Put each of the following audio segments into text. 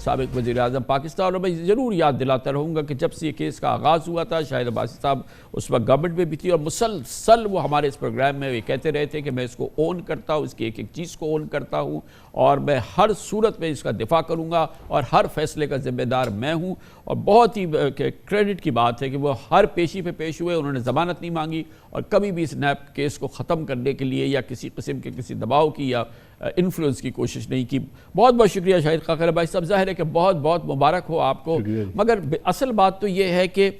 سابق وزیر اعظم پاکستان. اور میں ضرور یاد دلاتا رہوں گا کہ جب سے یہ کیس کا آغاز ہوا تھا شاہد عباسی صاحب اس وقت گورنمنٹ میں بھی تھی اور مسلسل وہ ہمارے اس پروگرام میں یہ کہتے رہے تھے کہ میں اس کو اون کرتا ہوں, اس کی ایک ایک چیز کو اون کرتا ہوں اور میں ہر صورت میں اس کا دفاع کروں گا اور ہر فیصلے کا ذمہ دار میں ہوں. اور بہت ہی کریڈٹ کی بات ہے کہ وہ ہر پیشی پہ پیش ہوئے, انہوں نے ضمانت نہیں مانگی اور کبھی بھی اس نیب کیس کو ختم کرنے کے لیے یا کسی قسم کے کسی دباؤ کی یا انفلوئنس کی کوشش نہیں کی. بہت بہت شکریہ شاہد خاکر عباسی صاحب. ظاہر ہے کہ بہت بہت مبارک ہو آپ کو, مگر اصل بات تو یہ ہے کہ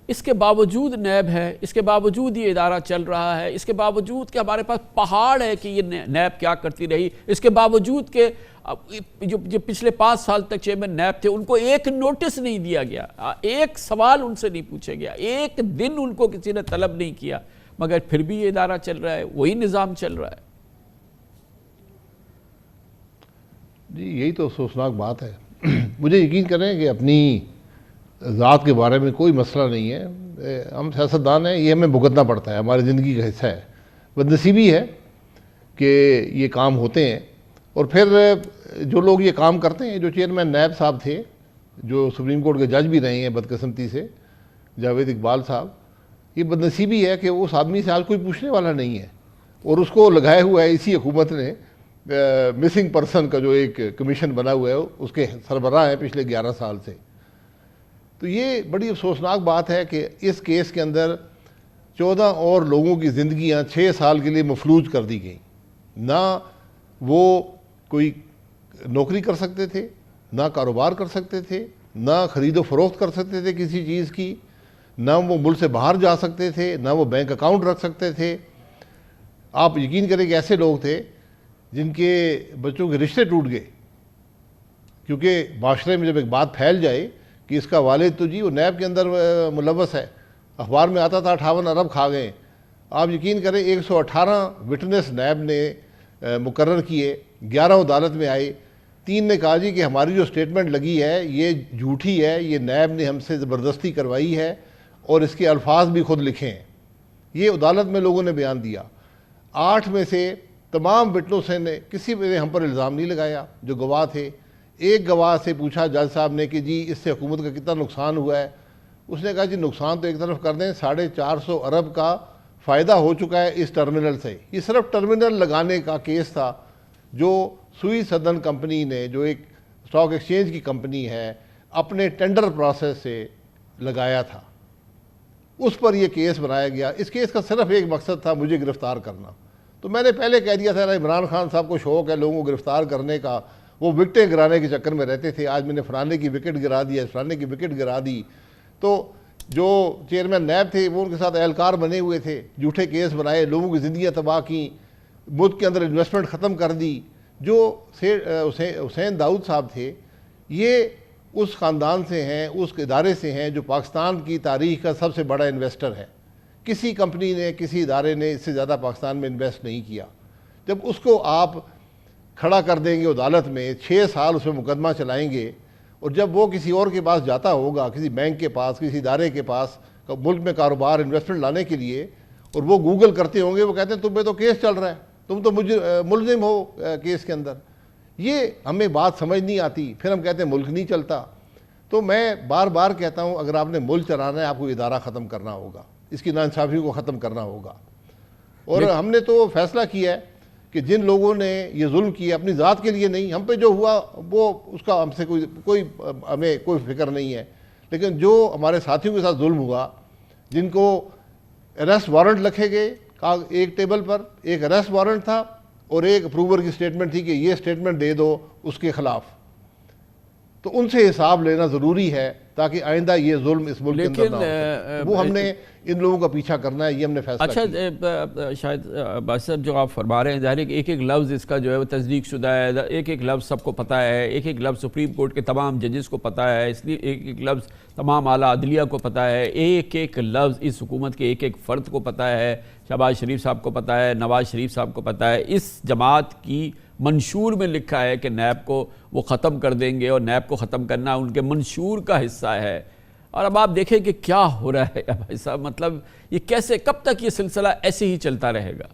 اس کے باوجود نیب ہے, اس کے باوجود یہ ادارہ چل رہا ہے, اس کے باوجود کہ ہمارے پاس پہاڑ ہے کہ یہ نیب کیا کرتی رہی, اس کے باوجود کہ جو پچھلے 5 سال تک چیئرمین نیب تھے ان کو ایک نوٹس نہیں دیا گیا, ایک سوال ان سے نہیں پوچھا گیا, ایک دن ان کو کسی نے طلب نہیں کیا, مگر پھر بھی یہ ادارہ چل رہا ہے, وہی نظام چل رہا ہے. جی یہی تو افسوسناک بات ہے. مجھے یقین کریں کہ اپنی ذات کے بارے میں کوئی مسئلہ نہیں ہے, ہم سیاستدان ہیں, یہ ہمیں بھگتنا پڑتا ہے, ہماری زندگی کا حصہ ہے. بدنصیبی ہے کہ یہ کام ہوتے ہیں اور پھر جو لوگ یہ کام کرتے ہیں, جو چیئرمین نیب صاحب تھے جو سپریم کورٹ کے جج بھی رہے ہیں بدقسمتی سے, جاوید اقبال صاحب, یہ بدنصیبی ہے کہ اس آدمی سے آج کوئی پوچھنے والا نہیں ہے اور اس کو لگائے ہوا ہے اسی حکومت نے. مسنگ پرسن کا جو ایک کمیشن بنا ہوا ہے اس کے سربراہ ہیں پچھلے 11 سال سے. تو یہ بڑی افسوسناک بات ہے کہ اس کیس کے اندر 14 اور لوگوں کی زندگیاں 6 سال کے لیے مفلوج کر دی گئیں. نہ وہ کوئی نوکری کر سکتے تھے, نہ کاروبار کر سکتے تھے, نہ خرید و فروخت کر سکتے تھے کسی چیز کی, نہ وہ ملک سے باہر جا سکتے تھے, نہ وہ بینک اکاؤنٹ رکھ سکتے تھے. آپ یقین کریں کہ ایسے لوگ تھے جن کے بچوں کے رشتے ٹوٹ گئے, کیونکہ معاشرے میں جب ایک بات پھیل جائے کہ اس کا والد تو جی وہ نیب کے اندر ملوث ہے, اخبار میں آتا تھا 58 ارب کھا گئے. آپ یقین کریں 118 وٹنس نیب نے مقرر کیے, 11 عدالت میں آئے, 3 نے کہا جی کہ ہماری جو سٹیٹمنٹ لگی ہے یہ جھوٹی ہے, یہ نیب نے ہم سے زبردستی کروائی ہے اور اس کے الفاظ بھی خود لکھے ہیں. یہ عدالت میں لوگوں نے بیان دیا. 8 میں سے تمام وٹنسوں نے کسی نے ہم پر الزام نہیں لگایا جو گواہ تھے. ایک گواہ سے پوچھا جج صاحب نے کہ جی اس سے حکومت کا کتنا نقصان ہوا ہے, اس نے کہا جی نقصان تو ایک طرف کر دیں, 450 ارب کا فائدہ ہو چکا ہے اس ٹرمینل سے. یہ صرف ٹرمینل لگانے کا کیس تھا جو سوئی سدرن کمپنی نے, جو ایک اسٹاک ایکسچینج کی کمپنی ہے, اپنے ٹینڈر پروسیس سے لگایا تھا. اس پر یہ کیس بنایا گیا. اس کیس کا صرف ایک مقصد تھا, مجھے گرفتار کرنا. تو میں نے پہلے کہہ دیا تھا عمران خان صاحب کو شوق ہے لوگوں کو گرفتار کرنے کا, وہ وکٹیں گرانے کے چکر میں رہتے تھے. آج میں نے فلانے کی وکٹ گرا دی, فلانے کی وکٹ گرا دی. تو جو چیئرمین نیب تھے وہ ان کے ساتھ اہلکار بنے ہوئے تھے, جھوٹے کیس بنائے, لوگوں کی زندگیاں تباہ کیں, ملک کے اندر انویسٹمنٹ ختم کر دی. جو حسین داؤد صاحب تھے یہ اس خاندان سے ہیں, اس ادارے سے ہیں جو پاکستان کی تاریخ کا سب سے بڑا انویسٹر ہے. کسی کمپنی نے, کسی ادارے نے اس سے زیادہ پاکستان میں انویسٹ نہیں کیا. جب اس کو آپ کھڑا کر دیں گے عدالت میں, 6 سال اس میں مقدمہ چلائیں گے, اور جب وہ کسی اور کے پاس جاتا ہوگا, کسی بینک کے پاس, کسی ادارے کے پاس ملک میں کاروبار انویسٹمنٹ لانے کے لیے, اور وہ گوگل کرتے ہوں گے, وہ کہتے ہیں تم پہ تو کیس چل رہا ہے, تم تو ملزم ہو کیس کے اندر. یہ ہمیں بات سمجھ نہیں آتی, پھر ہم کہتے ہیں ملک نہیں چلتا. تو میں بار بار کہتا ہوں اگر آپ نے ملک چلانا ہے آپ کو ادارہ ختم کرنا ہوگا, اس کی ناانصافی کو ختم کرنا ہوگا. اور ہم نے تو فیصلہ کیا ہے کہ جن لوگوں نے یہ ظلم کیا اپنی ذات کے لیے نہیں, ہم پہ جو ہوا وہ اس کا ہم سے ہمیں کوئی فکر نہیں ہے, لیکن جو ہمارے ساتھیوں کے ساتھ ظلم ہوا, جن کو اریسٹ وارنٹ لکھے گئے, ایک ٹیبل پر ایک اریسٹ وارنٹ تھا اور ایک اپروور کی سٹیٹمنٹ تھی کہ یہ سٹیٹمنٹ دے دو اس کے خلاف, تو ان سے حساب لینا ضروری ہے تاکہ آئندہ یہ ظلم اس ملک کے اندر نہ ہو سکے. وہ ہم نے ان لوگوں کا پیچھا کرنا ہے, یہ ہم نے فیصلہ کیا. اچھا شاید عباسی صاحب جو آپ فرما رہے ہیں, ظاہر ہے کہ ایک ایک لفظ اس کا جو ہے وہ تصدیق شدہ ہے, ایک ایک لفظ سب کو پتہ ہے, ایک ایک لفظ سپریم کورٹ کے تمام ججز کو پتہ ہے, اس لیے ایک ایک لفظ تمام اعلیٰ عدلیہ کو پتہ ہے, ایک ایک لفظ اس حکومت کے ایک ایک فرد کو پتہ ہے, شہباز شریف صاحب کو پتہ ہے, نواز شریف صاحب کو پتہ ہے. اس جماعت کی منشور میں لکھا ہے کہ نیب کو وہ ختم کر دیں گے اور نیب کو ختم کرنا ان کے منشور کا حصہ ہے. اور اب آپ دیکھیں کہ کیا ہو رہا ہے بھائی صاحب, مطلب یہ کیسے, کب تک یہ سلسلہ ایسے ہی چلتا رہے گا؟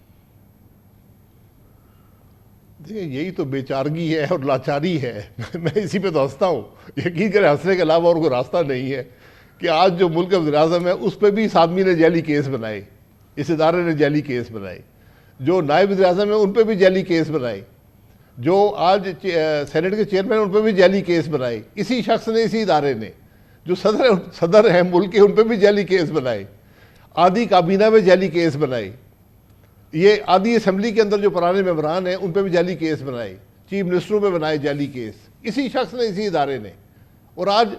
دیکھیں یہی تو بیچارگی ہے اور لاچاری ہے. میں اسی پہ تو ہنستا ہوں. یقین کریں ہنسنے کے علاوہ اور کوئی راستہ نہیں ہے کہ آج جو ملک وزیر اعظم ہے اس پہ بھی اس آدمی نے جعلی کیس بنائے, اس ادارے نے جعلی کیس بنائے. جو نائب وزیر اعظم ہیں ان پہ بھی جعلی کیس بنائے. جو آج سینٹ کے چیئرمین ان پہ بھی جعلی کیس بنائے. اسی شخص نے, اسی ادارے نے. جو صدر ہیں ملک کے ان پہ بھی جعلی کیس بنائے. آدھی کابینہ میں جعلی کیس بنائے. یہ آدھی اسمبلی کے اندر جو پرانے ممبران ہیں ان پہ بھی جعلی کیس بنائے. چیف منسٹروں پہ بنائے جعلی کیس, اسی شخص نے, اسی ادارے نے. اور آج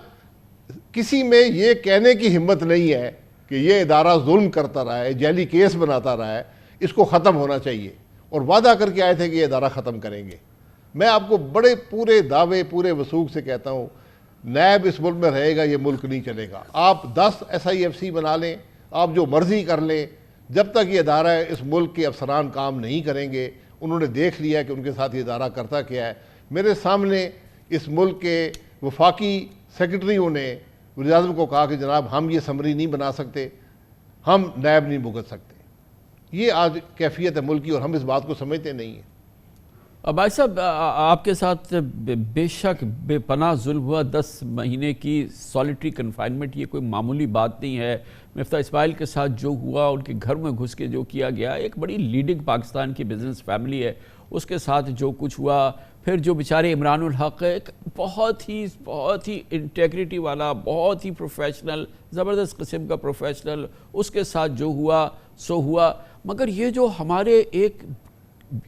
کسی میں یہ کہنے کی ہمت نہیں ہے کہ یہ ادارہ ظلم کرتا رہا ہے, جعلی کیس بناتا رہا ہے, اس کو ختم ہونا چاہیے. اور وعدہ کر کے آئے تھے کہ یہ ادارہ ختم کریں گے. میں آپ کو بڑے پورے دعوے, پورے وثوق سے کہتا ہوں, نیب اس ملک میں رہے گا, یہ ملک نہیں چلے گا. آپ 10 SIFC بنا لیں, آپ جو مرضی کر لیں, جب تک یہ ادارہ ہے اس ملک کے افسران کام نہیں کریں گے. انہوں نے دیکھ لیا کہ ان کے ساتھ یہ ادارہ کرتا کیا ہے. میرے سامنے اس ملک کے وفاقی سیکرٹریوں نے وزیر اعظم کو کہا کہ جناب ہم یہ سمری نہیں بنا سکتے, ہم نیب نہیں بھگت سکتے. یہ آج کیفیت ہے ملک کی اور ہم اس بات کو سمجھتے نہیں ہیں. بھائی صاحب آپ کے ساتھ بے شک بے پناہ ظلم ہوا, 10 مہینے کی سالیٹری کنفائنمنٹ, یہ کوئی معمولی بات نہیں ہے. مفتاح اسماعیل کے ساتھ جو ہوا, ان کے گھر میں گھس کے جو کیا گیا, ایک بڑی لیڈنگ پاکستان کی بزنس فیملی ہے, اس کے ساتھ جو کچھ ہوا. پھر جو بیچارے عمران الحق, ایک بہت ہی انٹیگریٹی والا, بہت ہی پروفیشنل, زبردست قسم کا پروفیشنل, اس کے ساتھ جو ہوا سو ہوا. مگر یہ جو ہمارے ایک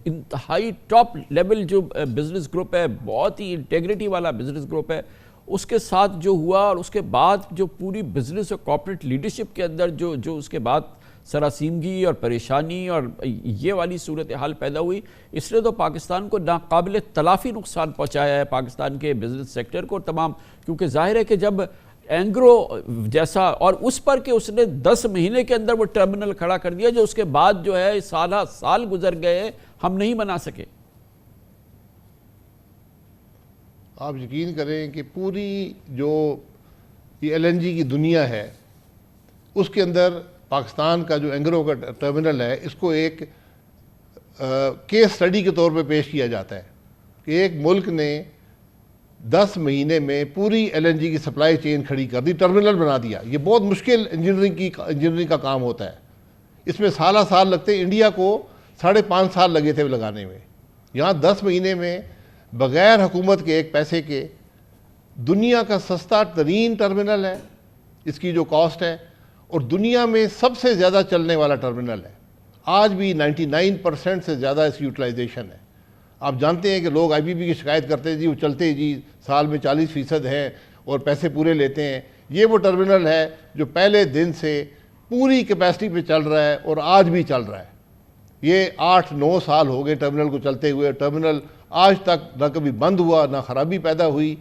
انتہائی ٹاپ لیول جو بزنس گروپ ہے, بہت ہی انٹیگریٹی والا بزنس گروپ ہے, اس کے ساتھ جو ہوا, اور اس کے بعد جو پوری بزنس اور کارپوریٹ لیڈرشپ کے اندر جو اس کے بعد سراسیمگی اور پریشانی اور یہ والی صورتحال پیدا ہوئی, اس نے تو پاکستان کو ناقابل تلافی نقصان پہنچایا ہے, پاکستان کے بزنس سیکٹر کو تمام. کیونکہ ظاہر ہے کہ جب اینگرو جیسا, اور اس پر کہ اس نے 10 مہینے کے اندر وہ ٹرمینل کھڑا کر دیا, جو اس کے بعد جو ہے سال گزر گئے, ہم نہیں بنا سکے. آپ یقین کریں کہ پوری جو یہ LNG کی دنیا ہے, اس کے اندر پاکستان کا جو اینگرو کا ٹرمینل ہے, اس کو ایک کیس سٹڈی کے طور پہ پیش کیا جاتا ہے کہ ایک ملک نے 10 مہینے میں پوری LNG کی سپلائی چین کھڑی کر دی, ٹرمینل بنا دیا. یہ بہت مشکل انجینئرنگ کا کام ہوتا ہے. اس میں سال لگتے. انڈیا کو 5.5 سال لگے تھے لگانے میں. یہاں 10 مہینے میں بغیر حکومت کے ایک پیسے کے دنیا کا سستا ترین ٹرمینل ہے, اس کی جو کاسٹ ہے, اور دنیا میں سب سے زیادہ چلنے والا ٹرمینل ہے. آج بھی 99% سے زیادہ اس کی یوٹیلائزیشن ہے. آپ جانتے ہیں کہ لوگ IBB کی شکایت کرتے ہیں, جی وہ چلتے جی سال میں 40% ہیں اور پیسے پورے لیتے ہیں. یہ وہ ٹرمینل ہے جو پہلے دن سے پوری کیپیسٹی پہ چل رہا ہے اور آج بھی چل رہا ہے. یہ 8-9 سال ہو گئے ٹرمینل کو چلتے ہوئے. ٹرمینل آج تک نہ کبھی بند ہوا, نہ خرابی پیدا ہوئی.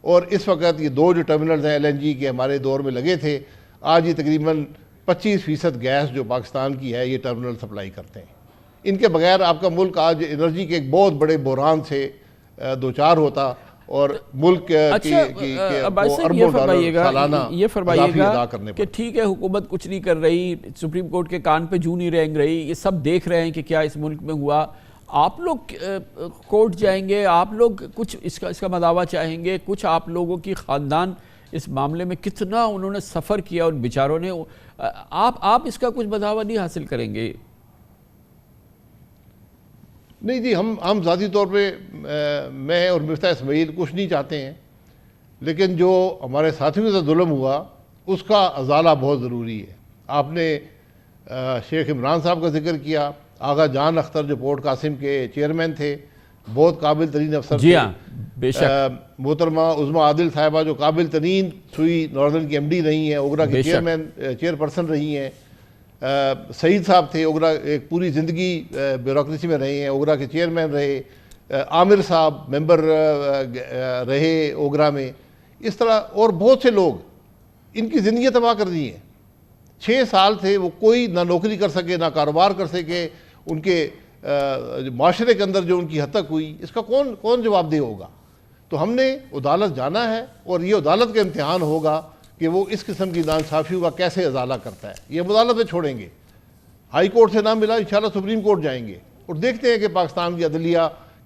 اور اس وقت یہ 2 جو ٹرمینلز ہیں LNG کے ہمارے دور میں لگے تھے, آج یہ تقریباً 25% گیس جو پاکستان کی ہے یہ ٹرمینل سپلائی کرتے ہیں. ان کے بغیر آپ کا ملک آج انرجی کے ایک بہت بڑے بحران سے دوچار ہوتا, اور ملک یہ فرمائیے گا کہ ٹھیک ہے حکومت کچھ نہیں کر رہی, سپریم کورٹ کے کان پہ جوں نہیں رینگ رہی, یہ سب دیکھ رہے ہیں کہ کیا اس ملک میں ہوا. آپ لوگ کورٹ جائیں گے, آپ لوگ کچھ اس کا مداوع چاہیں گے, کچھ آپ لوگوں کی خاندان اس معاملے میں کتنا انہوں نے سفر کیا ان بیچاروں نے, آپ اس کا کچھ مداوع نہیں حاصل کریں گے؟ نہیں جی, ہم ذاتی طور پہ میں اور مفتاح اسماعیل کچھ نہیں چاہتے ہیں, لیکن جو ہمارے ساتھیوں سے ظلم ہوا اس کا ازالہ بہت ضروری ہے. آپ نے شیخ عمران صاحب کا ذکر کیا, آغا جان اختر جو پورٹ قاسم کے چیئرمین تھے, بہت قابل ترین افسر جی تھے. ہاں بے شک. محترمہ عظمیٰ عادل صاحبہ جو قابل ترین سوئی ناردرن کی MD رہی ہیں, اوگرا کی چیئر پرسن رہی ہیں. سعید صاحب تھے, اوگرا ایک پوری زندگی بیوروکریسی میں رہے ہیں, اوگرا کے چیئرمین رہے. عامر صاحب ممبر رہے اوگرا میں. اس طرح اور بہت سے لوگ, ان کی زندگی تباہ کر دی ہیں. 6 سال تھے وہ, کوئی نہ نوکری کر سکے نہ کاروبار کر سکے. ان کے معاشرے کے اندر جو ان کی حد تک ہوئی, اس کا کون جواب دہ ہوگا؟ تو ہم نے عدالت جانا ہے, اور یہ عدالت کا امتحان ہوگا کہ وہ اس قسم کی ناانصافیوں کا کیسے ازالہ کرتا ہے. یہ ہم عدالت پہ چھوڑیں گے. ہائی کورٹ سے نہ ملا, انشاءاللہ سپریم کورٹ جائیں گے اور دیکھتے ہیں کہ پاکستان کی عدلیہ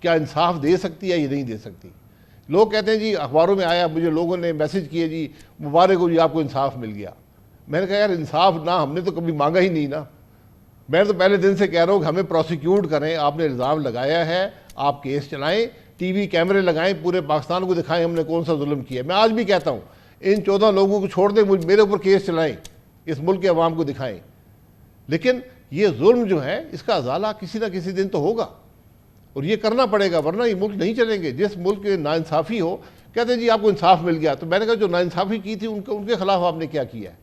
کیا انصاف دے سکتی ہے یا نہیں دے سکتی. لوگ کہتے ہیں جی اخباروں میں آیا, مجھے لوگوں نے میسج کیے جی مبارک ہو جی آپ کو انصاف مل گیا. میں نے کہا یار انصاف نہ ہم نے تو کبھی مانگا ہی نہیں نا. میں تو پہلے دن سے کہہ رہا ہوں کہ ہمیں پروسیکیوٹ کریں, آپ نے الزام لگایا ہے, آپ کیس چلائیں, ٹی وی کیمرے لگائیں, پورے پاکستان کو دکھائیں ہم نے کون سا ظلم کیا ہے. میں آج بھی کہتا ہوں ان 14 لوگوں کو چھوڑ دیں, میرے اوپر کیس چلائیں, اس ملک کے عوام کو دکھائیں. لیکن یہ ظلم جو ہے اس کا ازالہ کسی نہ کسی دن تو ہوگا, اور یہ کرنا پڑے گا, ورنہ یہ ملک نہیں چلیں گے. جس ملک کے ناانصافی ہو, کہتے ہیں جی آپ کو انصاف مل گیا, تو میں نے کہا جو ناانصافی کی تھی ان کے خلاف آپ نے کیا کیا ہے,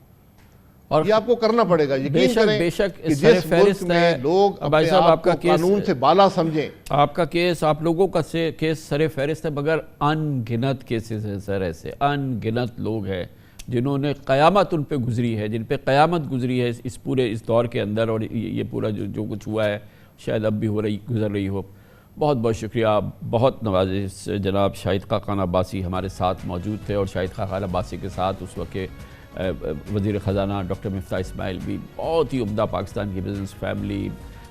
اور یہ آپ کو کرنا پڑے گا. یقین کریں کہ جس ملک میں لوگ اپنے آپ کو قانون سے بالا سمجھیں. آپ کا کیس, آپ لوگوں کا کیس سر فہرست ہے, مگر ان گنت کیسز ہیں سر, ایسے ان گنت لوگ ہیں جنہوں نے قیامت ان پہ گزری ہے, جن پہ قیامت گزری ہے اس دور کے اندر, اور یہ پورا جو کچھ ہوا ہے شاید اب بھی گزر رہی ہو. بہت بہت شکریہ, بہت نوازش. جناب شاہد خاقان عباسی ہمارے ساتھ موجود تھے, اور شاہد خاقان عباسی کے ساتھ اس وقت وزیر خزانہ ڈاکٹر مفتاح اسماعیل بھی, بہت ہی عمدہ پاکستان کی بزنس فیملی.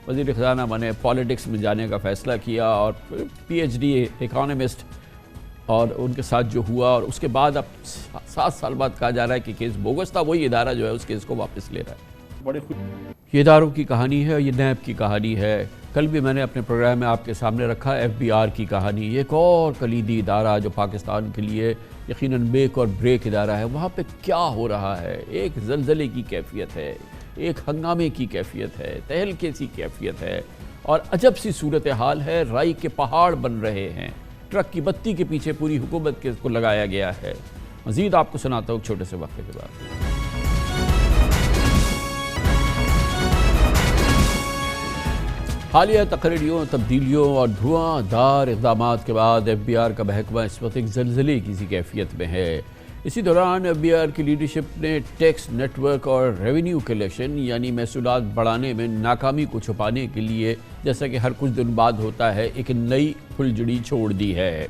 وزیر خزانہ نے پالیٹکس میں جانے کا فیصلہ کیا, اور پی ایچ ڈی اکانومسٹ, اور ان کے ساتھ جو ہوا, اور اس کے بعد اب 7 سال بعد کہا جا رہا ہے کہ کیس بوگس تھا, وہی ادارہ جو ہے اس کیس کو واپس لے رہا ہے. یہ اداروں کی کہانی ہے, یہ نیب کی کہانی ہے. کل بھی میں نے اپنے پروگرام میں آپ کے سامنے رکھا ایف بی آر کی کہانی, ایک اور کلیدی ادارہ جو پاکستان کے لیے یقیناً میک اور بریک ادارہ ہے. وہاں پہ کیا ہو رہا ہے, ایک زلزلے کی کیفیت ہے, ایک ہنگامے کی کیفیت ہے, تہلکے سی کیفیت ہے, اور عجب سی صورتحال ہے. رائی کے پہاڑ بن رہے ہیں, ٹرک کی بتی کے پیچھے پوری حکومت کو لگایا گیا ہے. مزید آپ کو سناتا ہوں چھوٹے سے وقفے کے بعد. حالیہ تقرریوں, تبدیلیوں اور دھواں دار اقدامات کے بعد ایف بی آر کا محکمہ اس وقت ایک زلزلے کی سی کیفیت میں ہے. اسی دوران ایف بی آر کی لیڈرشپ نے ٹیکس نیٹ ورک اور ریونیو کلیکشن یعنی محصولات بڑھانے میں ناکامی کو چھپانے کے لیے, جیسا کہ ہر کچھ دن بعد ہوتا ہے, ایک نئی پھلجڑی چھوڑ دی ہے.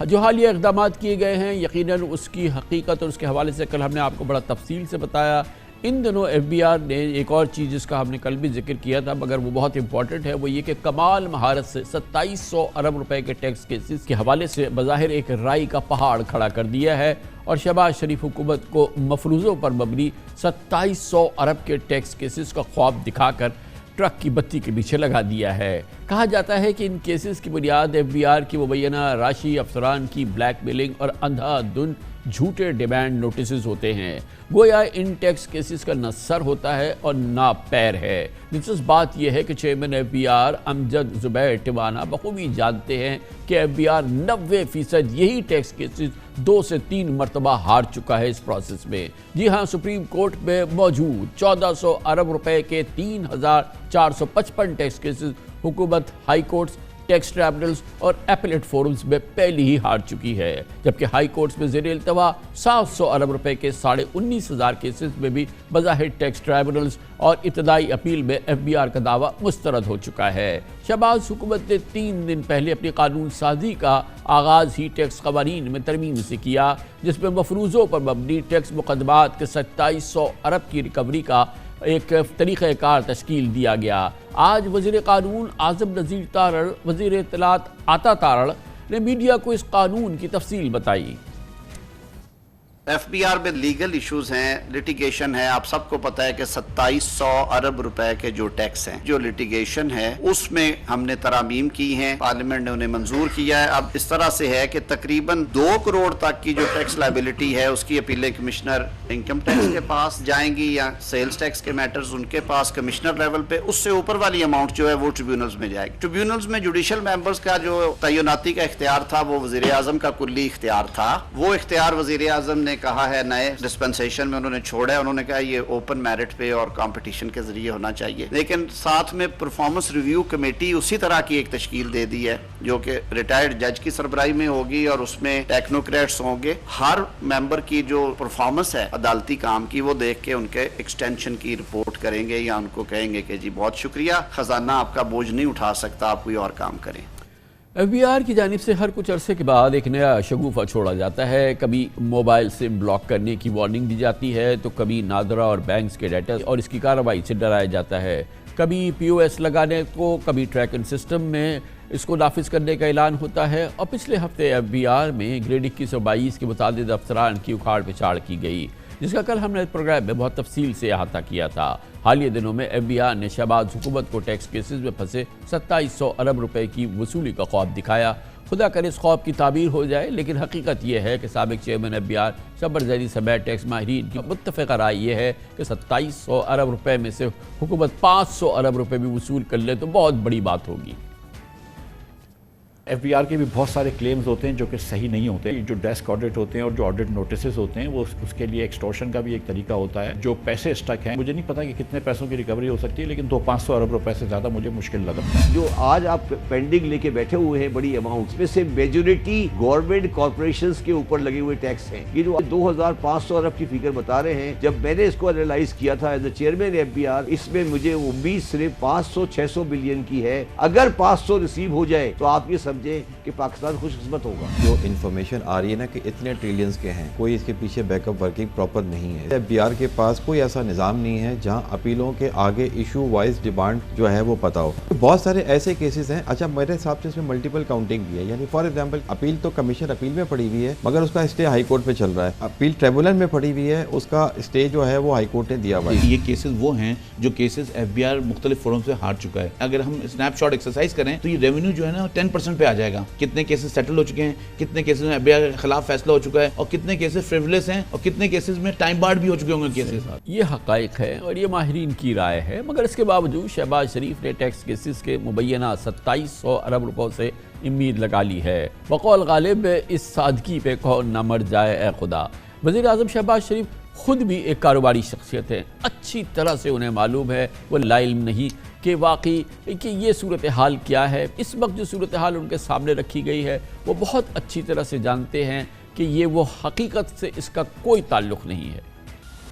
جو حالیہ اقدامات کیے گئے ہیں یقیناً اس کی حقیقت اور اس کے حوالے سے کل ہم نے آپ کو بڑا تفصیل سے بتایا. ان دنوں ایف بی آر نے ایک اور چیز جس کا ہم نے کل بھی ذکر کیا تھا مگر وہ بہت امپورٹنٹ ہے, وہ یہ کہ کمال مہارت سے 2700 ارب روپے کے ٹیکس کیسز کے حوالے سے بظاہر ایک رائی کا پہاڑ کھڑا کر دیا ہے, اور شہباز شریف حکومت کو مفروضوں پر مبنی 2700 ارب کے ٹیکس کیسز کا خواب دکھا کر ٹرک کی بتی کے پیچھے لگا دیا ہے. کہا جاتا ہے کہ ان کیسز کی بنیاد ایف بی آر کی مبینہ راشی, افسران کی بلیک میلنگ اور اندھا دھند جھوٹے ڈیمانڈ نوٹسز ہوتے ہیں. گویا ان ٹیکس کیسز کا نہ سر ہوتا ہے اور نہ پیر ہے. دلچسپ بات یہ ہے کہ چیئرمین ایف بی آر امجد زبیر ٹیوانہ بخوبی جانتے ہیں کہ ایف بی آر 90% یہی ٹیکس کیسز 2 سے 3 مرتبہ ہار چکا ہے اس پروسیس میں. جی ہاں, سپریم کورٹ میں موجود 1400 ارب روپے کے 3455 ٹیکس کیسز حکومت ہائی کورٹس, ٹیکس ٹریبونلز اور ایپلیٹ فورمز میں پہلی ہی ہار چکی ہے, جبکہ ہائی کورٹس میں زیر التوا 700 ارب روپے کے 19,500 کیسز میں بھی بظاہر ٹیکس ٹریبونلز اور ابتدائی اپیل میں ایف بی آر کا دعویٰ مسترد ہو چکا ہے. شہباز حکومت نے 3 دن پہلے اپنی قانون سازی کا آغاز ہی ٹیکس قوانین میں ترمیم سے کیا, جس میں مفروضوں پر مبنی ٹیکس مقدمات کے 2700 ارب کی ریکوری کا ایک طریقہ کار تشکیل دیا گیا. آج وزیر قانون اعظم نذیر تارڑ, وزیر اطلاعات عطا تارڑ نے میڈیا کو اس قانون کی تفصیل بتائی. ایف بی آر میں لیگل ایشوز ہیں, لیٹیگیشن ہے. آپ سب کو پتا ہے کہ 2700 ارب روپے کے جو ٹیکس ہیں, جو لیٹیگیشن ہے اس میں ہم نے ترامیم کی ہیں, پارلیمنٹ نے انہیں منظور کیا ہے. اب اس طرح سے ہے کہ تقریباً 2 کروڑ تک کی جو ٹیکس لائبلٹی ہے اس کی اپیلیں کمشنر انکم ٹیکس کے پاس جائیں گی, یا سیلز ٹیکس کے میٹرز ان کے پاس کمشنر لیول پہ. اس سے اوپر والی اماؤنٹ جو ہے وہ ٹریبیونلز میں جائے گی. ٹریبیونلز میں جوڈیشل ممبرز کا جو تعیناتی کا اختیار تھا وہ وزیر اعظم کا کلی اختیار تھا. وہ اختیار وزیر اعظم نے کہا ہے نئے ڈسپنسیشن میں انہوں نے چھوڑا ہے. انہوں نے کہا یہ اوپن میرٹ پہ اور کمپٹیشن کے ذریعے ہونا چاہیے, لیکن ساتھ میں پرفارمنس ریویو کمیٹی اسی طرح کی ایک تشکیل دے دی ہے جو کہ ریٹائرڈ جج کی سربراہی میں ہوگی, اور اس میں ٹیکنوکریٹس ہوں گے. ہر ممبر کی جو پرفارمنس ہے عدالتی کام کی وہ دیکھ کے ان کے ایکسٹینشن کی رپورٹ کریں گے, یا ان کو کہیں گے کہ جی بہت شکریہ, خزانہ آپ کا بوجھ نہیں اٹھا سکتا, آپ کوئی اور کام کریں. ایف بی آر کی جانب سے ہر کچھ عرصے کے بعد ایک نیا شگوفہ چھوڑا جاتا ہے. کبھی موبائل سم بلاک کرنے کی وارننگ دی جاتی ہے, تو کبھی نادرا اور بینکس کے ڈیٹا اور اس کی کارروائی سے ڈرایا جاتا ہے. کبھی POS لگانے کو، کبھی ٹریکنگ سسٹم میں اس کو نافذ کرنے کا اعلان ہوتا ہے، اور پچھلے ہفتے FBR میں گریڈ 21 اور 22 کے متعدد افسران کی اکھاڑ پچھاڑ کی گئی، جس کا کل ہم نے پروگرام میں بہت تفصیل سے احاطہ کیا تھا۔ حالیہ دنوں میں FBR نے شہباز حکومت کو ٹیکس کیسز میں پھنسے 2700 ارب روپے کی وصولی کا خواب دکھایا۔ خدا کرے اس خواب کی تعبیر ہو جائے، لیکن حقیقت یہ ہے کہ سابق چیئرمین FBR شبر ذیلی سمیت ٹیکس ماہرین کی متفقہ رائے یہ ہے کہ 2700 ارب روپے میں سے حکومت 500 ارب روپے بھی وصول کر لے تو بہت بڑی بات ہوگی۔ FBR کے بھی بہت سارے کلیمز ہوتے ہیں جو کہ صحیح نہیں ہوتے، جو ڈیسک آڈٹ ہوتے ہیں اور جو آڈٹ نوٹسز ہوتے ہیں وہ اس کے لیے ایکسٹورشن کا بھی ایک طریقہ ہوتا ہے۔ جو پیسے اسٹک ہیں، مجھے نہیں پتا کہ کتنے پیسوں کی ریکوری ہو سکتی ہے، لیکن 500 ارب روپے سے زیادہ مجھے مشکل لگتا ہے۔ جو آج آپ پینڈنگ لے کے بیٹھے ہوئے ہیں بڑی اماؤنٹس میں سے میجورٹی گورنمنٹ کارپوریشنز کے اوپر لگے ہوئے ٹیکس ہیں۔ یہ جو 2500 ارب کی فگر بتا رہے ہیں، جب میں نے اس کو انالائز کیا تھا ایز اے چیئرمین FBR، اس میں مجھے امید صرف 500-600 بلین کی ہے۔ اگر 500 ریسیو ہو جائے تو آپ یہ سمجھیں کہ پاکستان خوش قسمت ہوگا۔ جو انفارمیشن آ رہی ہے نا کہ اتنے ٹریلینز کے ہیں، کوئی اس کے پیچھے بیک اپ ورکنگ پراپر نہیں ہے۔ FBR کے پاس کوئی ایسا نظام نہیں ہے جہاں اپیلوں کے آگے ایشو وائز ڈیمانڈ جو ہے وہ پتہ ہو۔ بہت سارے ایسے کیسز ہیں، اچھا میرے حساب سے اس میں ملٹیپل کاؤنٹنگ بھی ہے، یعنی فار ایگزامپل اپیل تو کمیشن اپیل میں پڑی ہوئی ہے مگر اس کا اسٹے ہائی کورٹ پہ چل رہا ہے، اپیل ٹریبونل میں پڑی ہوئی ہے، اس کا اسٹے جو ہے وہ ہائی کورٹ نے دیا ہوا ہے۔ یہ کیسز وہ ہیں جو کیسز FBR مختلف فورم سے ہار چکا ہے۔ اگر ہم اسنیپ شاٹ ایکسرسائز کریں تو یہ ریونیو جو ہے نا 10% پہ آ جائے گا۔ کتنے کیسز سیٹل ہو چکے ہیں، کتنے کیسز میں FBR کے خلاف فیصلہ ہو چکا ہے، اور کتنے کیسز فریولس ہیں، اور کتنے کیسز میں ٹائم بارڈ بھی ہو چکے ہوں گے کیسز۔ یہ حقائق ہے اور یہ ماہرین کی رائے ہے، مگر اس کے باوجود شہباز شریف نے ٹیکس کیسز کے مبینہ 2700 ارب روپوں سے امید لگا لی ہے۔ بقول غالب اس سادگی پہ کون نہ مر جائے اے خدا۔ وزیر اعظم شہباز شریف خود بھی ایک کاروباری شخصیت ہے، اچھی طرح سے انہیں معلوم ہے، وہ لا علم نہیں کہ واقعی کہ یہ صورتحال کیا ہے۔ اس وقت جو صورتحال ان کے سامنے رکھی گئی ہے وہ بہت اچھی طرح سے جانتے ہیں کہ یہ وہ حقیقت سے اس کا کوئی تعلق نہیں ہے۔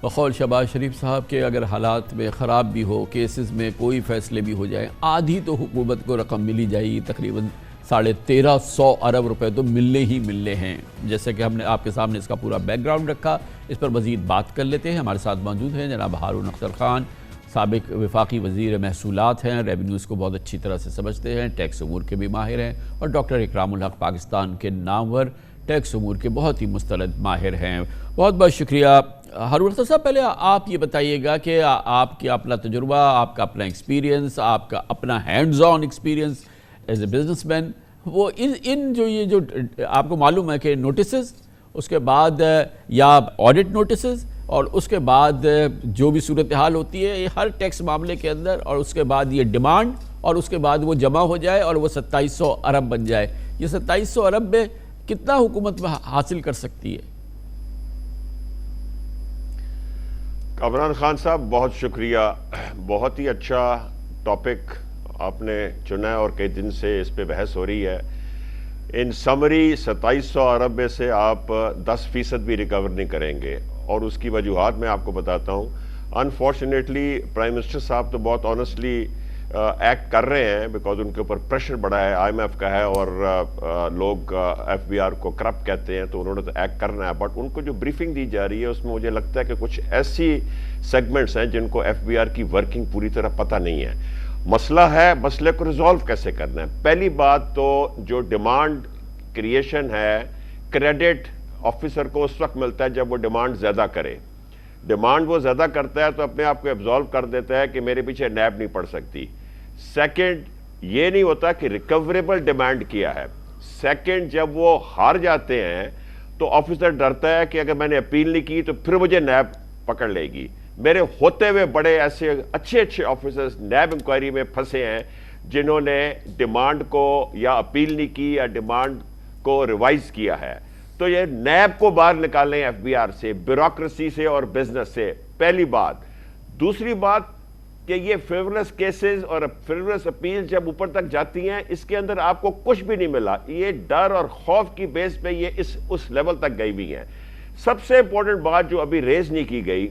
بقول شہباز شریف صاحب کے اگر حالات میں خراب بھی ہو، کیسز میں کوئی فیصلے بھی ہو جائے، آدھی تو حکومت کو رقم ملی جائے گی، تقریباً 1350 ارب روپے تو ملنے ہیں۔ جیسے کہ ہم نے آپ کے سامنے اس کا پورا بیک گراؤنڈ رکھا، اس پر مزید بات کر لیتے ہیں۔ ہمارے ساتھ موجود ہیں جناب ہارون اختر خان، سابق وفاقی وزیر محصولات ہیں، ریونیوز کو بہت اچھی طرح سے سمجھتے ہیں، ٹیکس امور کے بھی ماہر ہیں، اور ڈاکٹر اکرام الحق پاکستان کے نامور ٹیکس امور کے بہت ہی مستند ماہر ہیں۔ بہت بہت شکریہ۔ ہارون اختر صاحب، پہلے آپ یہ بتائیے گا کہ آپ کا اپنا تجربہ، آپ کا اپنا ایکسپیرینس، آپ کا اپنا hands on experience as a business man, وہ ان جو یہ جو آپ کو معلوم ہے کہ نوٹسز، اس کے بعد یا آڈٹ نوٹسز، اور اس کے بعد جو بھی صورتحال ہوتی ہے یہ ہر ٹیکس معاملے کے اندر، اور اس کے بعد یہ ڈیمانڈ، اور اس کے بعد وہ جمع ہو جائے اور وہ 2700 ارب بن جائے، یہ 2700 ارب میں کتنا حکومت حاصل کر سکتی ہے؟ کامران خان صاحب بہت شکریہ، بہت ہی اچھا ٹاپک آپ نے چنا ہے اور کئی دن سے اس پہ بحث ہو رہی ہے۔ ان سمری 2700 ارب میں سے آپ 10% بھی ریکور نہیں کریں گے، اور اس کی وجوہات میں آپ کو بتاتا ہوں۔ انفارچونیٹلی پرائم منسٹر صاحب تو بہت آنیسٹلی ایکٹ کر رہے ہیں، بیکاز ان کے اوپر پریشر بڑا ہے، IMF کا ہے، اور لوگ FBR کو کرپٹ کہتے ہیں، تو انہوں نے تو ایکٹ کرنا ہے، بٹ ان کو جو بریفنگ دی جا رہی ہے اس میں مجھے لگتا ہے کہ کچھ ایسی سیگمنٹس ہیں جن کو FBR کی ورکنگ پوری طرح پتہ نہیں ہے۔ مسئلہ ہے، مسئلے کو ریزالو کیسے کرنا ہے۔ پہلی بات تو جو ڈیمانڈ کریشن ہے، کریڈٹ آفیسر کو اس وقت ملتا ہے جب وہ ڈیمانڈ زیادہ کرے۔ ڈیمانڈ وہ زیادہ کرتا ہے تو اپنے آپ کو ایبزالو کر دیتا ہے کہ میرے پیچھے نیب نہیں پڑ سکتی۔ سیکنڈ، یہ نہیں ہوتا کہ ریکوریبل ڈیمانڈ کیا ہے۔ سیکنڈ، جب وہ ہار جاتے ہیں تو آفیسر ڈرتا ہے کہ اگر میں نے اپیل نہیں کی تو پھر مجھے نیب پکڑ لے گی۔ میرے ہوتے ہوئے بڑے ایسے اچھے آفیسرز نیب انکوائری میں پھنسے ہیں جنہوں نے ڈیمانڈ کو یا اپیل نہیں کی یا ڈیمانڈ کو ریوائز کیا ہے۔ تو یہ نیب کو باہر نکالیں FBR سے، بیوروکریسی سے اور بزنس سے، پہلی بات۔ دوسری بات کہ یہ فیورلیس کیسز اور فیورلیس اپیل جب اوپر تک جاتی ہیں، اس کے اندر آپ کو کچھ بھی نہیں ملا، یہ ڈر اور خوف کی بیس پہ یہ اس لیول تک گئی ہوئی ہیں۔ سب سے امپورٹنٹ بات جو ابھی ریز نہیں کی گئی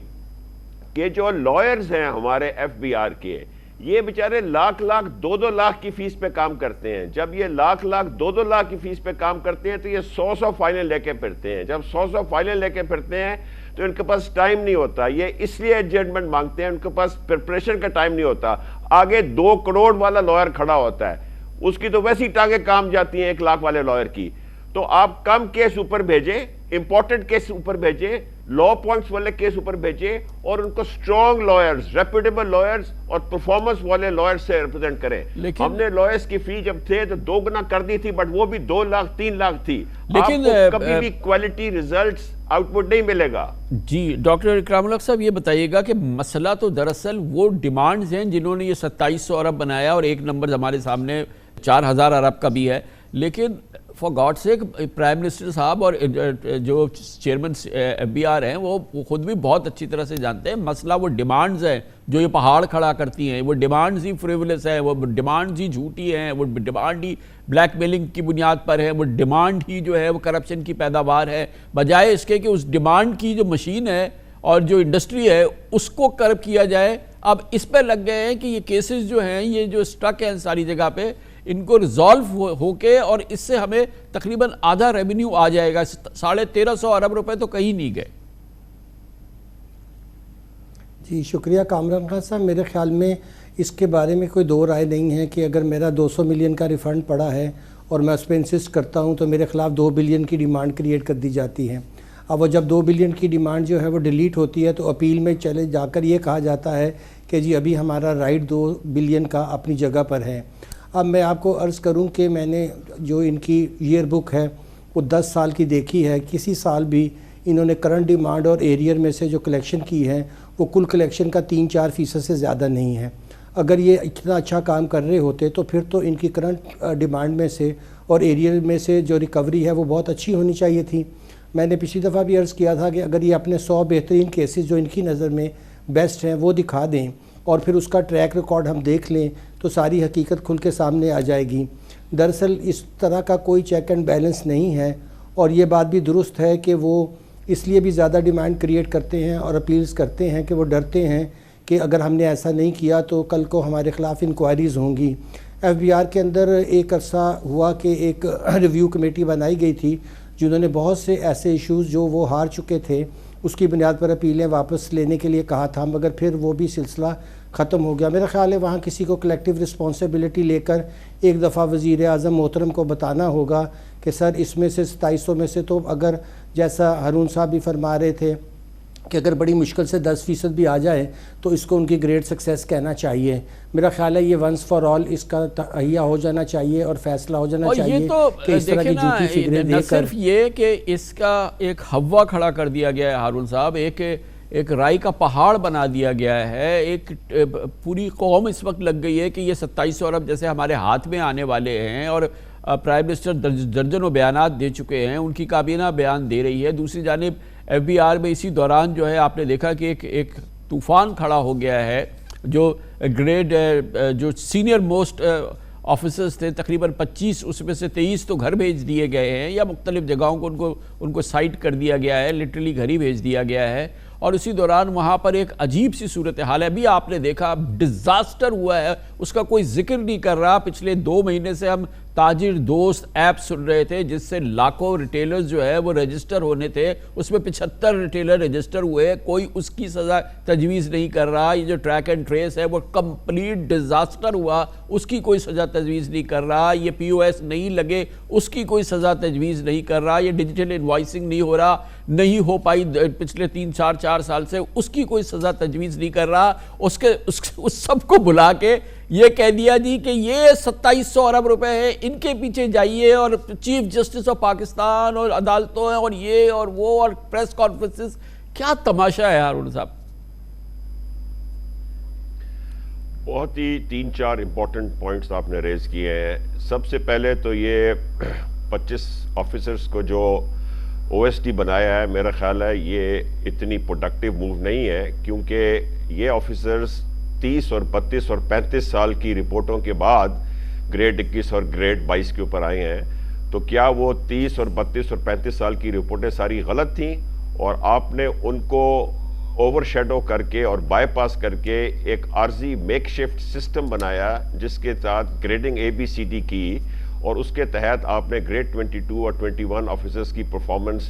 کہ جو لائرز ہیں ہمارے FBR کے، یہ بیچارے لاکھ 2 لاکھ کی فیس پہ کام کرتے ہیں۔ جب یہ لاکھ 2 لاکھ کی فیس پہ کام کرتے ہیں تو یہ 100 فائلیں لے کے پھرتے ہیں۔ جب 100 فائلیں لے کے پھرتے ہیں تو ان کے پاس ٹائم نہیں ہوتا، یہ اس لیے ایڈجسٹمنٹ مانگتے ہیں، ان کے پاس پریپریشن کا ٹائم نہیں ہوتا۔ آگے 2 کروڑ والا لائر کھڑا ہوتا ہے, اس کی تو ویسی ٹانگیں کام جاتی ہیں 1 لاکھ والے لائر کی. تو آپ کم کیس اوپر بھیجیں, امپورٹنٹ کیس اوپر بھیجیں, لا پوائنٹس والے کیس اوپر بھیجیں, اور ان کو اسٹرانگ لائرز, ریپیوٹیبل لائرز اور پرفارمنس والے لائرز سے ریپرزینٹ کریں. ہم نے لائرز کی فی جب تھے تو 2 گنا کر دی تھی, بٹ وہ بھی 2 لاکھ 3 لاکھ تھی. لیکن آپ کو کبھی بھی کوالٹی ریزلٹس آؤٹ پٹ نہیں ملے گا. جی ڈاکٹر اکرام الحق صاحب, یہ بتائیے گا کہ مسئلہ تو دراصل وہ ڈیمانڈز ہیں جنہوں نے یہ 2700 ارب بنایا, اور ایک نمبر ہمارے سامنے 4000 ارب کا بھی ہے, لیکن for God sake prime minister صاحب اور جو چیئرمین FBR ہیں وہ خود بھی بہت اچھی طرح سے جانتے ہیں مسئلہ وہ ڈیمانڈز ہیں جو یہ پہاڑ کھڑا کرتی ہیں, وہ ڈیمانڈز ہی فریولس ہیں, وہ ڈیمانڈز ہی جھوٹی ہیں, وہ ڈیمانڈ ہی بلیک میلنگ کی بنیاد پر ہے, وہ ڈیمانڈ ہی جو ہے وہ کرپشن کی پیداوار ہے, بجائے اس کے کہ اس ڈیمانڈ کی جو مشین ہے اور جو انڈسٹری ہے اس کو کرب کیا جائے. اب اس پہ لگ گئے ہیں کہ یہ کیسز جو ہیں یہ جو اسٹرک ہیں ساری جگہ پہ, ان کو ریزالو ہو کے, اور اس سے ہمیں تقریباً آدھا ریونیو آ جائے گا. 1350 ارب روپے تو کہیں نہیں گئے. جی شکریہ کامران خان صاحب. میرے خیال میں اس کے بارے میں کوئی دو رائے نہیں ہے کہ اگر میرا 200 ملین کا ریفنڈ پڑا ہے اور میں اس پہ انسسٹ کرتا ہوں تو میرے خلاف 2 بلین کی ڈیمانڈ کریٹ کر دی جاتی ہے. اب وہ جب 2 بلین کی ڈیمانڈ جو ہے وہ ڈیلیٹ ہوتی ہے تو اپیل میں چلے جا کر یہ کہا جاتا ہے کہ جی ابھی ہمارا رائٹ 2 بلین کا اپنی جگہ پر ہے. اب میں آپ کو عرض کروں کہ میں نے جو ان کی ایئر بک ہے وہ 10 سال کی دیکھی ہے, کسی سال بھی انہوں نے کرنٹ ڈیمانڈ اور ایریئر میں سے جو کلیکشن کی ہے وہ کل کلیکشن کا 3-4% سے زیادہ نہیں ہے. اگر یہ اتنا اچھا کام کر رہے ہوتے تو پھر تو ان کی کرنٹ ڈیمانڈ میں سے اور ایریئر میں سے جو ریکوری ہے وہ بہت اچھی ہونی چاہیے تھی. میں نے پچھلی دفعہ بھی عرض کیا تھا کہ اگر یہ اپنے 100 بہترین کیسز جو ان کی نظر میں بیسٹ ہیں وہ دکھا دیں اور پھر اس کا ٹریک ریکارڈ ہم دیکھ لیں تو ساری حقیقت کھل کے سامنے آ جائے گی. دراصل اس طرح کا کوئی چیک اینڈ بیلنس نہیں ہے, اور یہ بات بھی درست ہے کہ وہ اس لیے بھی زیادہ ڈیمانڈ کریٹ کرتے ہیں اور اپیلز کرتے ہیں کہ وہ ڈرتے ہیں کہ اگر ہم نے ایسا نہیں کیا تو کل کو ہمارے خلاف انکوائریز ہوں گی. FBR کے اندر ایک عرصہ ہوا کہ ایک ریویو کمیٹی بنائی گئی تھی جنہوں نے بہت سے ایسے ایشوز جو وہ ہار چکے تھے اس کی بنیاد پر اپیلیں واپس لینے کے لیے کہا تھا, مگر پھر وہ بھی سلسلہ ختم ہو گیا. میرا خیال ہے وہاں کسی کو کلیکٹیو رسپانسبلٹی لے کر ایک دفعہ وزیر اعظم محترم کو بتانا ہوگا کہ سر اس میں سے 2700 میں سے تو اگر جیسا ہارون صاحب بھی فرما رہے تھے کہ اگر بڑی مشکل سے 10% بھی آ جائے تو اس کو ان کی گریٹ سکسیس کہنا چاہیے. میرا خیال ہے یہ ونس فار آل اس کا تہیہ ہو جانا چاہیے اور فیصلہ ہو جانا چاہیے کہ اس طرح کی جھوٹی فکریں دے کر. صرف یہ کہ اس کا ایک ہوا کھڑا کر دیا گیا ہے ہارون صاحب, ایک رائی کا پہاڑ بنا دیا گیا ہے, ایک پوری قوم اس وقت لگ گئی ہے کہ یہ 2700 ارب جیسے ہمارے ہاتھ میں آنے والے ہیں, اور پرائم منسٹر درجنوں بیانات دے چکے ہیں, ان کی کابینہ بیان دے رہی ہے. دوسری جانب FBR میں اسی دوران جو ہے آپ نے دیکھا کہ ایک طوفان کھڑا ہو گیا ہے, جو گریڈ جو سینئر موسٹ آفیسرز تھے تقریباً 25, اس میں سے 23 تو گھر بھیج دیے گئے ہیں یا مختلف جگہوں کو ان کو سائٹ کر دیا گیا ہے, لٹرلی گھر ہی بھیج دیا گیا ہے. اور اسی دوران وہاں پر ایک عجیب سی صورتحال ہے. ابھی آپ نے دیکھا ڈیزاسٹر ہوا ہے, اس کا کوئی ذکر نہیں کر رہا. پچھلے 2 مہینے سے ہم تاجر دوست ایپ سن رہے تھے جس سے لاکھوں ریٹیلرز جو ہے وہ رجسٹر ہونے تھے, اس میں 75 ریٹیلر رجسٹر ہوئے, کوئی اس کی سزا تجویز نہیں کر رہا. یہ جو ٹریک اینڈ ٹریس ہے وہ کمپلیٹ ڈیزاسٹر ہوا, اس کی کوئی سزا تجویز نہیں کر رہا. یہ POS نہیں لگے, اس کی کوئی سزا تجویز نہیں کر رہا. یہ ڈیجیٹل انوائسنگ نہیں ہو رہا, نہیں ہو پائی پچھلے 3-4 سال سے, اس کی کوئی سزا تجویز نہیں کر رہا. اس سب کو بلا کے یہ کہہ دیا جی کہ یہ 2700 ارب روپے ہیں, ان کے پیچھے جائیے, اور چیف جسٹس آف پاکستان اور عدالتوں ہیں اور یہ اور وہ اور پریس کانفرنسز. کیا تماشا ہے ہارون صاحب؟ بہت ہی 3-4 امپورٹنٹ پوائنٹس آپ نے ریز کیے ہیں. سب سے پہلے تو یہ 25 آفیسرز کو جو OSD بنایا ہے, میرا خیال ہے یہ اتنی پروڈکٹیو موو نہیں ہے, کیونکہ یہ آفیسرز 30 اور 32 اور 35 سال کی رپورٹوں کے بعد گریڈ 21 اور گریڈ 22 کے اوپر آئے ہیں. تو کیا وہ 30 اور 32 اور 35 سال کی رپورٹیں ساری غلط تھیں اور آپ نے ان کو اوور شیڈو کر کے اور بائی پاس کر کے ایک عارضی میک شفٹ سسٹم بنایا جس کے ساتھ گریڈنگ ABCD کی, اور اس کے تحت آپ نے گریڈ 22 اور 21 آفیسرز کی پرفارمنس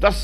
10